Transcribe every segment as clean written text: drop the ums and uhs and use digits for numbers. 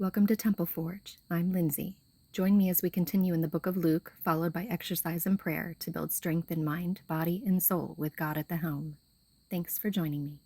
Welcome to Temple Forge. I'm Lindsay. Join me as we continue in the book of Luke, followed by exercise and prayer to build strength in mind, body, and soul with God at the helm. Thanks for joining me.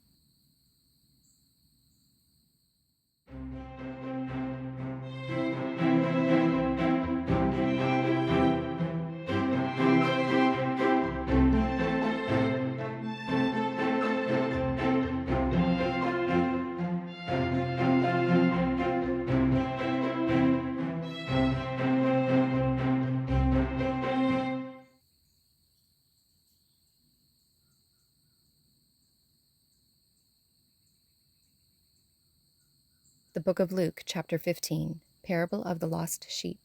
The book of Luke, chapter 15, Parable of the Lost Sheep.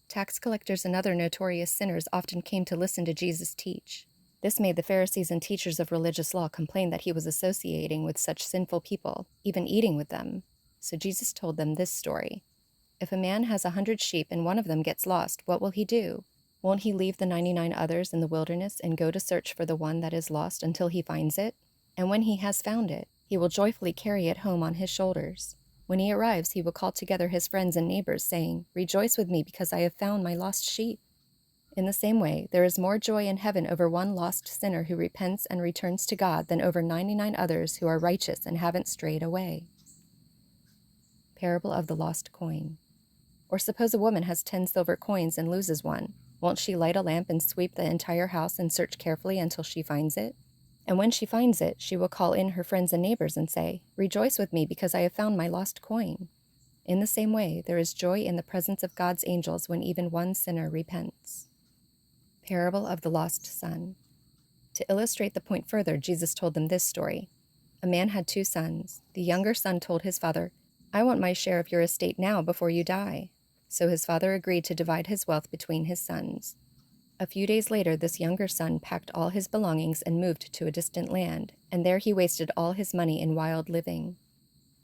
Tax collectors and other notorious sinners often came to listen to Jesus teach. This made the Pharisees and teachers of religious law complain that he was associating with such sinful people, even eating with them. So Jesus told them this story. If a man has 100 sheep and one of them gets lost, what will he do? Won't he leave the 99 others in the wilderness and go to search for the one that is lost until he finds it? And when he has found it, he will joyfully carry it home on his shoulders. When he arrives, he will call together his friends and neighbors, saying, "Rejoice with me because I have found my lost sheep." In the same way, there is more joy in heaven over one lost sinner who repents and returns to God than over 99 others who are righteous and haven't strayed away. Parable of the Lost Coin. Or suppose a woman has 10 silver coins and loses one. Won't she light a lamp and sweep the entire house and search carefully until she finds it? And when she finds it, she will call in her friends and neighbors and say, "Rejoice with me because I have found my lost coin." In the same way, there is joy in the presence of God's angels when even one sinner repents. Parable of the Lost Son. To illustrate the point further, Jesus told them this story. A man had 2 sons. The younger son told his father, "I want my share of your estate now before you die." So his father agreed to divide his wealth between his sons. A few days later, this younger son packed all his belongings and moved to a distant land, and there he wasted all his money in wild living.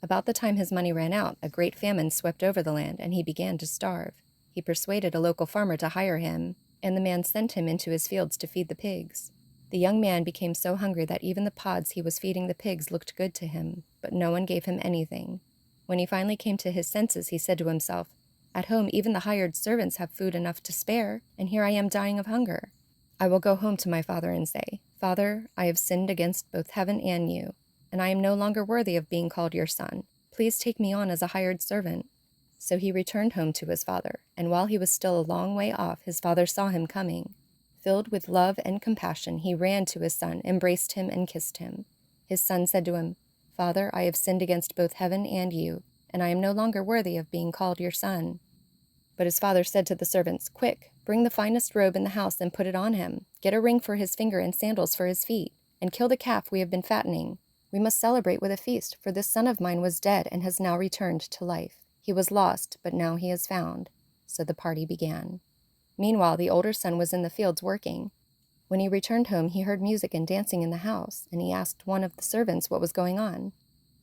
About the time his money ran out, a great famine swept over the land, and he began to starve. He persuaded a local farmer to hire him, and the man sent him into his fields to feed the pigs. The young man became so hungry that even the pods he was feeding the pigs looked good to him, but no one gave him anything. When he finally came to his senses, he said to himself, "At home, even the hired servants have food enough to spare, and here I am dying of hunger. I will go home to my father and say, 'Father, I have sinned against both heaven and you, and I am no longer worthy of being called your son. Please take me on as a hired servant.' So he returned home to his father, and while he was still a long way off, his father saw him coming. Filled with love and compassion, he ran to his son, embraced him, and kissed him. His son said to him, 'Father, I have sinned against both heaven and you, and I am no longer worthy of being called your son.' But his father said to the servants, 'Quick, bring the finest robe in the house and put it on him. Get a ring for his finger and sandals for his feet, and kill the calf we have been fattening. We must celebrate with a feast, for this son of mine was dead and has now returned to life. He was lost, but now he is found.' So the party began. Meanwhile, the older son was in the fields working. When he returned home, he heard music and dancing in the house, and he asked one of the servants what was going on.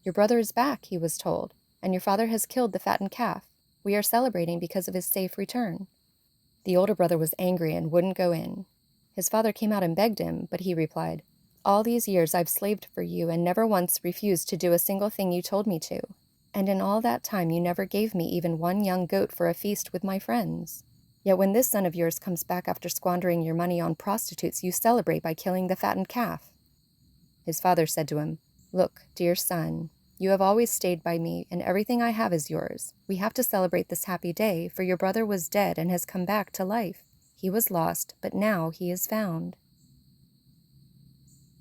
'Your brother is back,' he was told, 'and your father has killed the fattened calf. We are celebrating because of his safe return.' The older brother was angry and wouldn't go in. His father came out and begged him, but he replied, 'All these years I've slaved for you and never once refused to do a single thing you told me to. And in all that time you never gave me even one young goat for a feast with my friends. Yet when this son of yours comes back after squandering your money on prostitutes, you celebrate by killing the fattened calf.' His father said to him, 'Look, dear son, you have always stayed by me, and everything I have is yours. We have to celebrate this happy day, for your brother was dead and has come back to life. He was lost, but now he is found.'"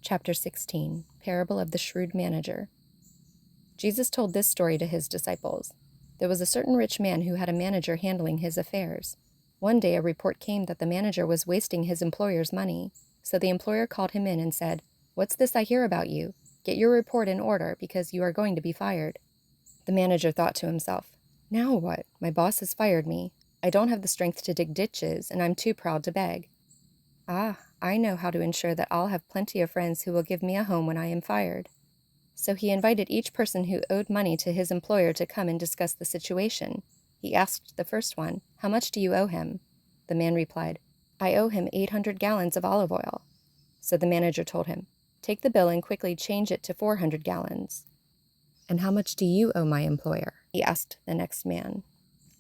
Chapter 16, Parable of the Shrewd Manager. Jesus told this story to his disciples. There was a certain rich man who had a manager handling his affairs. One day a report came that the manager was wasting his employer's money. So the employer called him in and said, "What's this I hear about you? Get your report in order, because you are going to be fired." The manager thought to himself, "Now what? My boss has fired me. I don't have the strength to dig ditches, and I'm too proud to beg. I know how to ensure that I'll have plenty of friends who will give me a home when I am fired." So he invited each person who owed money to his employer to come and discuss the situation. He asked the first one, "How much do you owe him?" The man replied, "I owe him 800 gallons of olive oil." So the manager told him, "Take the bill and quickly change it to 400 gallons. "And how much do you owe my employer?" he asked the next man.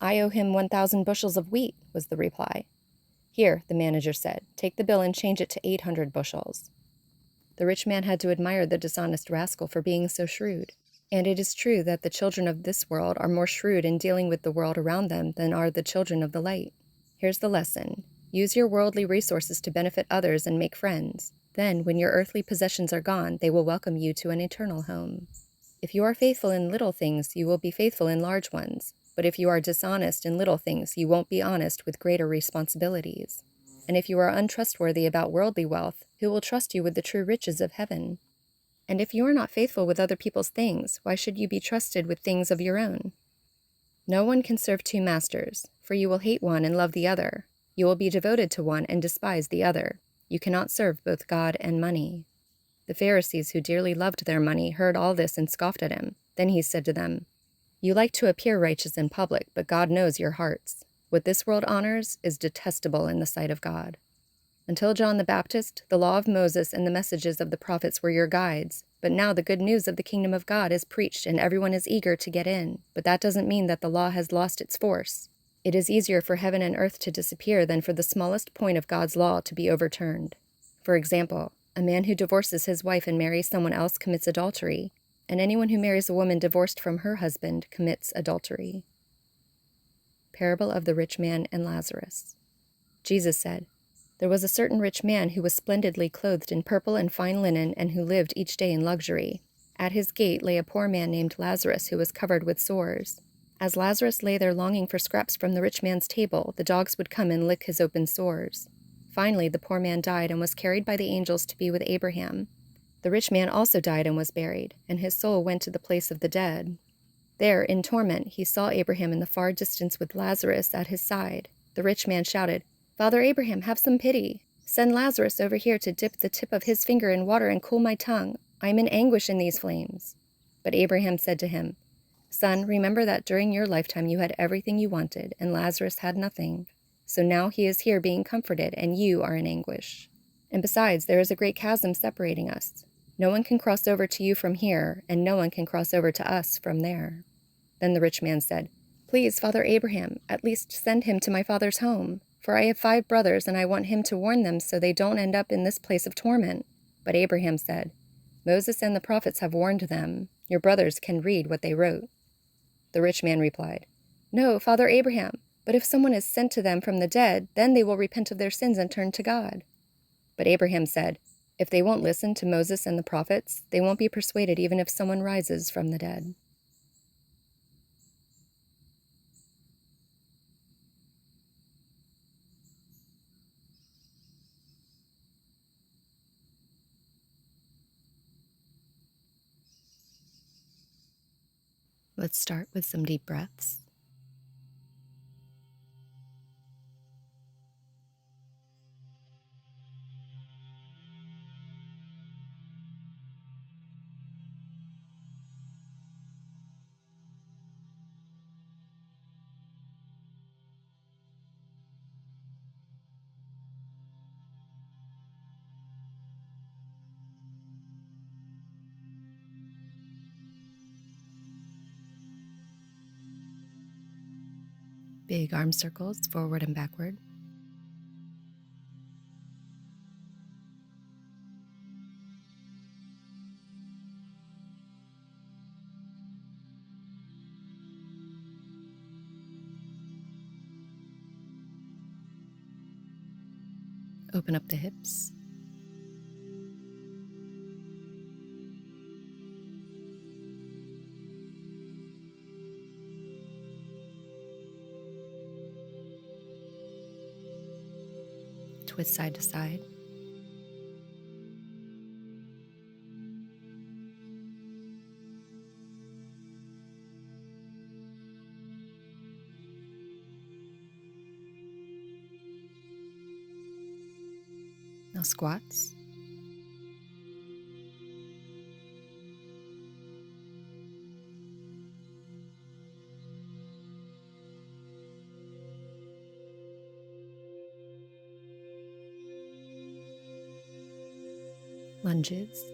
I owe him 1,000 bushels of wheat, was the reply. Here, the manager said, take the bill and change it to 800 bushels. The rich man had to admire the dishonest rascal for being so shrewd. And it is true that the children of this world are more shrewd in dealing with the world around them than are the children of the light. Here's the lesson. Use your worldly resources to benefit others and make friends. Then, when your earthly possessions are gone, they will welcome you to an eternal home. If you are faithful in little things, you will be faithful in large ones. But if you are dishonest in little things, you won't be honest with greater responsibilities. And if you are untrustworthy about worldly wealth, who will trust you with the true riches of heaven? And if you are not faithful with other people's things, why should you be trusted with things of your own? No one can serve two masters, for you will hate one and love the other. You will be devoted to one and despise the other. You cannot serve both God and money. The Pharisees, who dearly loved their money, heard all this and scoffed at him. Then he said to them, You like to appear righteous in public, but God knows your hearts. What this world honors is detestable in the sight of God. Until John the Baptist, the law of Moses and the messages of the prophets were your guides. But now the good news of the kingdom of God is preached and everyone is eager to get in. But that doesn't mean that the law has lost its force. It is easier for heaven and earth to disappear than for the smallest point of God's law to be overturned. For example, a man who divorces his wife and marries someone else commits adultery, and anyone who marries a woman divorced from her husband commits adultery. Parable of the Rich Man and Lazarus. Jesus said, There was a certain rich man who was splendidly clothed in purple and fine linen and who lived each day in luxury. At his gate lay a poor man named Lazarus who was covered with sores. As Lazarus lay there longing for scraps from the rich man's table, the dogs would come and lick his open sores. Finally, the poor man died and was carried by the angels to be with Abraham. The rich man also died and was buried, and his soul went to the place of the dead. There, in torment, he saw Abraham in the far distance with Lazarus at his side. The rich man shouted, Father Abraham, have some pity. Send Lazarus over here to dip the tip of his finger in water and cool my tongue. I am in anguish in these flames. But Abraham said to him, Son, remember that during your lifetime you had everything you wanted, and Lazarus had nothing. So now he is here being comforted, and you are in anguish. And besides, there is a great chasm separating us. No one can cross over to you from here, and no one can cross over to us from there. Then the rich man said, Please, Father Abraham, at least send him to my father's home. For I have 5 brothers, and I want him to warn them so they don't end up in this place of torment. But Abraham said, Moses and the prophets have warned them. Your brothers can read what they wrote. The rich man replied, No, Father Abraham, but if someone is sent to them from the dead, then they will repent of their sins and turn to God. But Abraham said, If they won't listen to Moses and the prophets, they won't be persuaded even if someone rises from the dead. Let's start with some deep breaths. Big arm circles, forward and backward. Open up the hips. Twist side to side. Now squats. Lunges.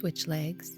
Switch legs.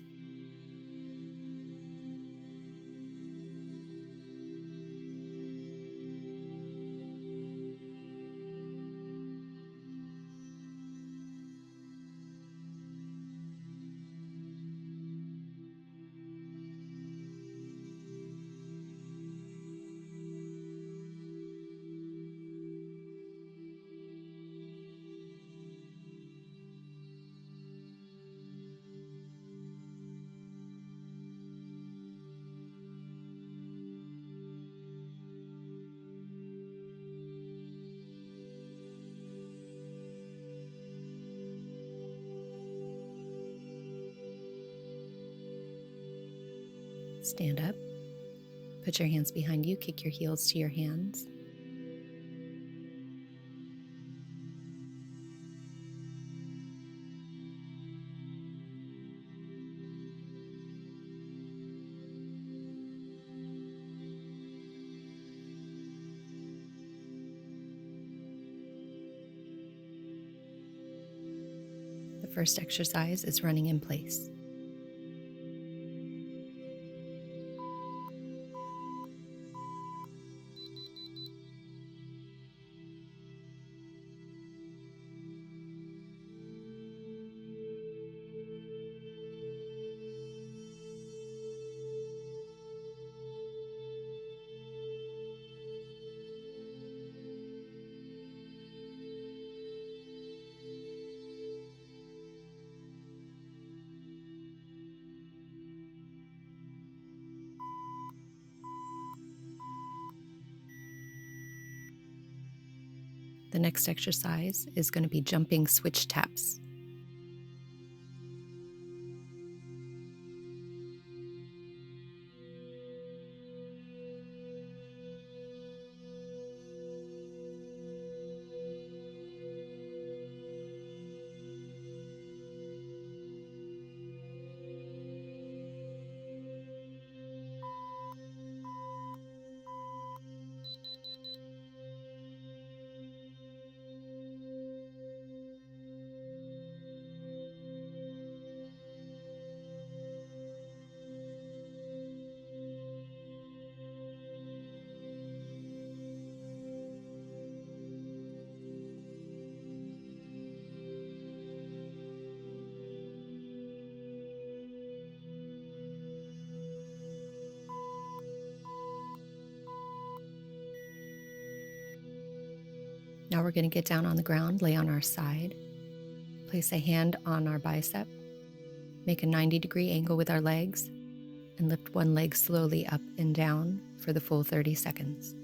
Stand up. Put your hands behind you, kick your heels to your hands. The first exercise is running in place. The next exercise is going to be jumping switch taps. Now we're going to get down on the ground, lay on our side, place a hand on our bicep, make a 90-degree angle with our legs, and lift one leg slowly up and down for the full 30 seconds.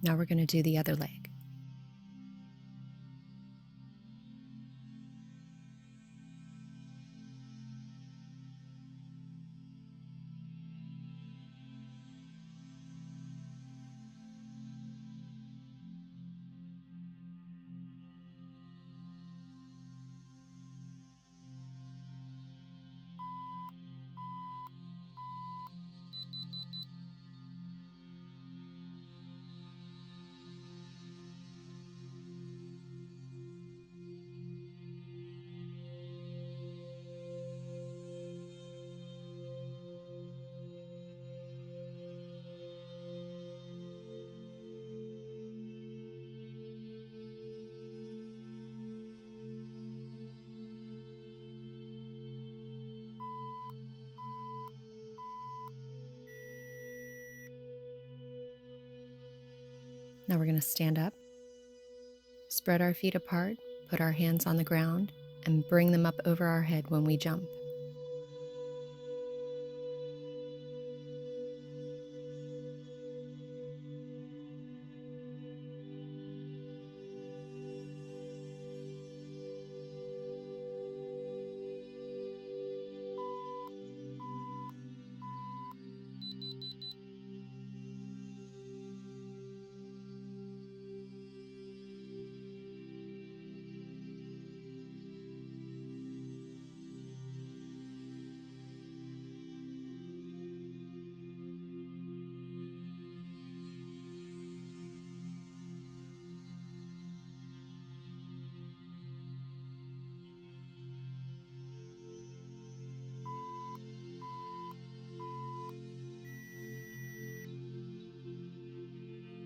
Now we're going to do the other leg. Now we're going to stand up, spread our feet apart, Put our hands on the ground and bring them up over our head when we jump.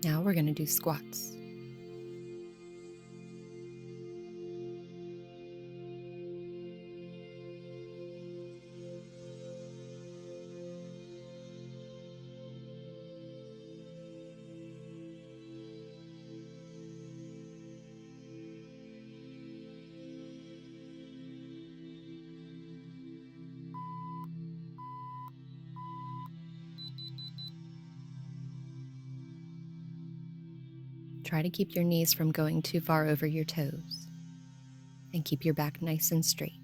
Now we're going to do squats. Try to keep your knees from going too far over your toes, and keep your back nice and straight.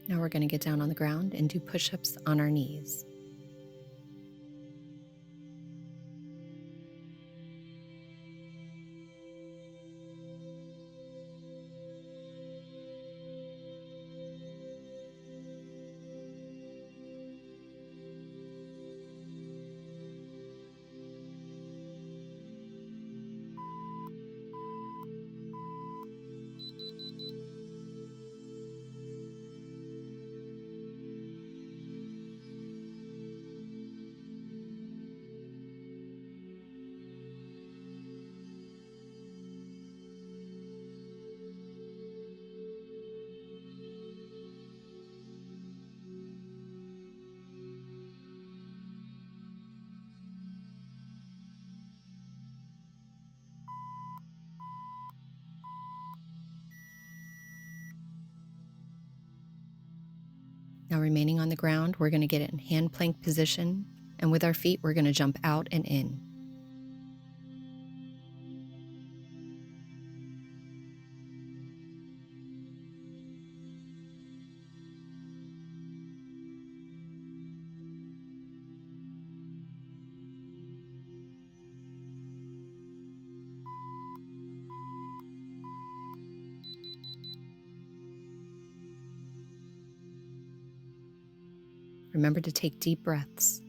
Now we're going to get down on the ground and do push-ups on our knees. Now remaining on the ground, we're going to get in hand plank position, and with our feet, we're going to jump out and in. Remember to take deep breaths.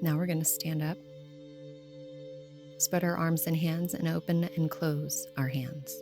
Now we're going to stand up, spread our arms and hands, and open and close our hands.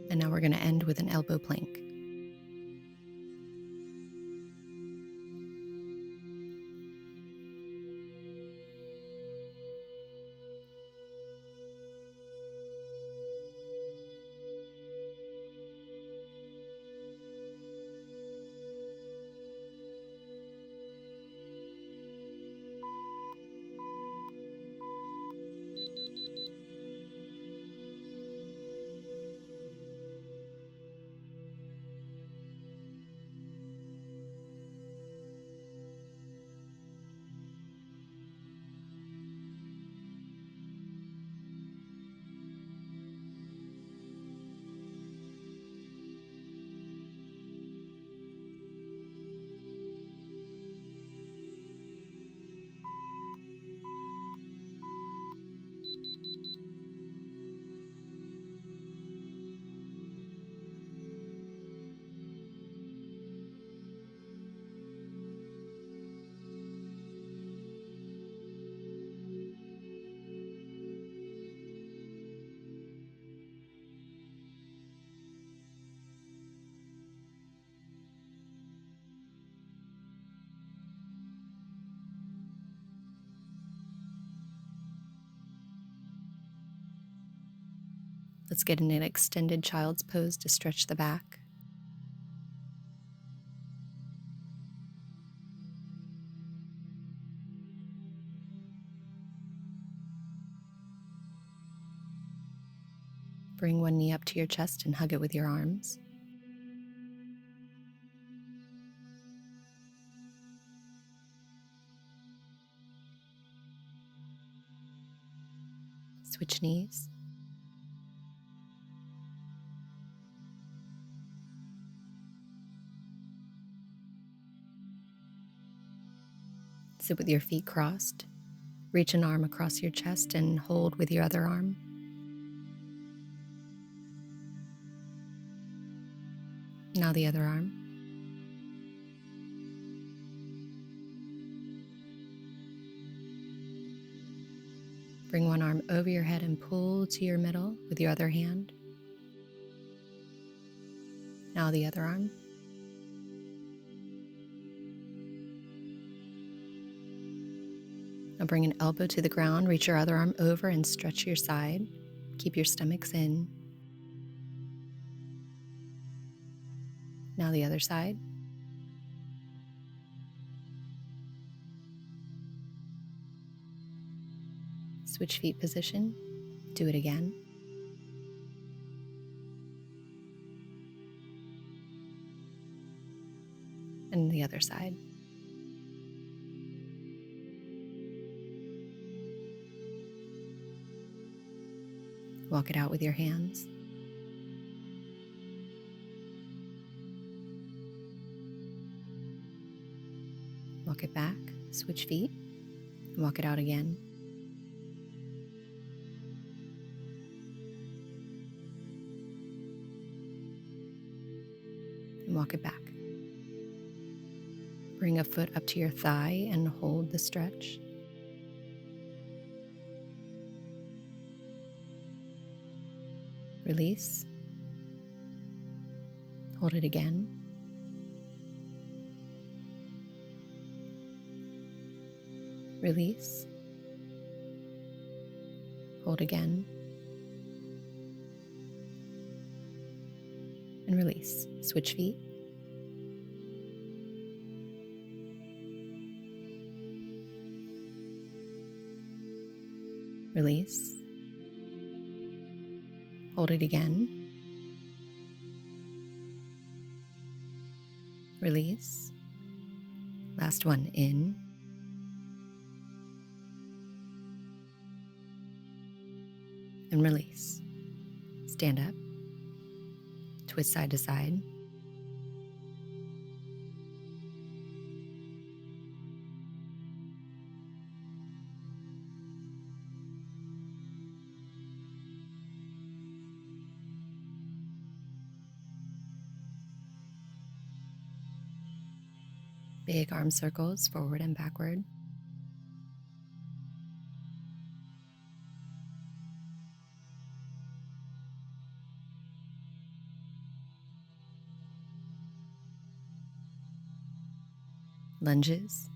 And now we're going to end with an elbow plank. Let's get in an extended child's pose to stretch the back. Bring one knee up to your chest and hug it with your arms. Switch knees. Sit with your feet crossed. Reach an arm across your chest and hold with your other arm. Now the other arm. Bring one arm over your head and pull to your middle with your other hand. Now the other arm. Now bring an elbow to the ground, reach your other arm over and stretch your side. Keep your stomachs in. Now the other side. Switch feet position. Do it again. And the other side. Walk it out with your hands. Walk it back, switch feet, and walk it out again. And walk it back. Bring a foot up to your thigh and hold the stretch. Release. Hold it again. Release. Hold again. And release. Switch feet. Release. Hold it again. Release. Last one, in. And release. Stand up. Twist side to side. Big arm circles forward and backward. Lunges.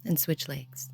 And switch legs.